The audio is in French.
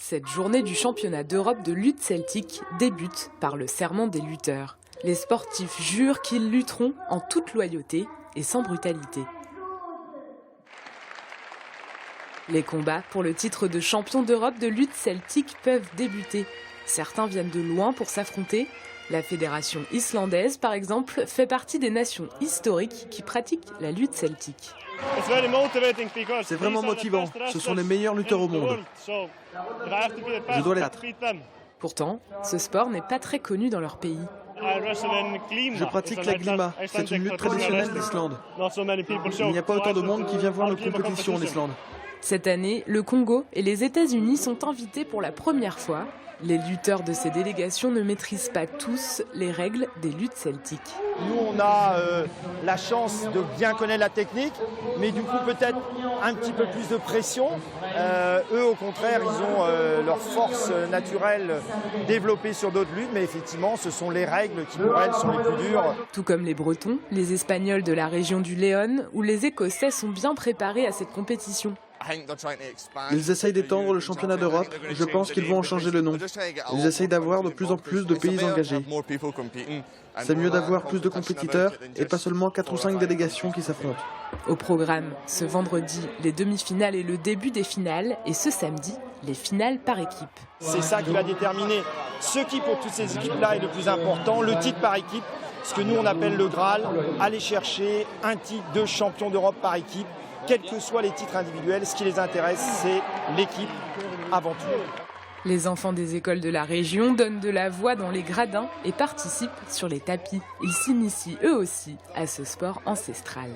Cette journée du championnat d'Europe de lutte celtique débute par le serment des lutteurs. Les sportifs jurent qu'ils lutteront en toute loyauté et sans brutalité. Les combats pour le titre de champion d'Europe de lutte celtique peuvent débuter. Certains viennent de loin pour s'affronter. La fédération islandaise, par exemple, fait partie des nations historiques qui pratiquent la lutte celtique. C'est vraiment motivant. Ce sont les meilleurs lutteurs au monde. Je dois les battre. Pourtant, ce sport n'est pas très connu dans leur pays. Je pratique la glima. C'est une lutte traditionnelle d'Islande. Il n'y a pas autant de monde qui vient voir nos compétitions en Islande. Cette année, le Congo et les États-Unis sont invités pour la première fois. Les lutteurs de ces délégations ne maîtrisent pas tous les règles des luttes celtiques. Nous, on a la chance de bien connaître la technique, mais du coup peut-être un petit peu plus de pression. Eux, au contraire, ils ont leur force naturelle développée sur d'autres luttes, mais effectivement, ce sont les règles qui, pour elles, sont les plus dures. Tout comme les Bretons, les Espagnols de la région du Léon ou les Écossais sont bien préparés à cette compétition. Ils essayent d'étendre le championnat d'Europe. Je pense qu'ils vont en changer le nom. Ils essayent d'avoir de plus en plus de pays engagés. C'est mieux d'avoir plus de compétiteurs et pas seulement 4 ou 5 délégations qui s'affrontent. Au programme, ce vendredi, les demi-finales et le début des finales, et ce samedi, les finales par équipe. C'est ça qui va déterminer ce qui, pour toutes ces équipes-là, est le plus important, le titre par équipe, ce que nous on appelle le Graal, aller chercher un titre de champion d'Europe par équipe. Quels que soient les titres individuels, ce qui les intéresse, c'est l'équipe avant tout. Les enfants des écoles de la région donnent de la voix dans les gradins et participent sur les tapis. Ils s'initient eux aussi à ce sport ancestral.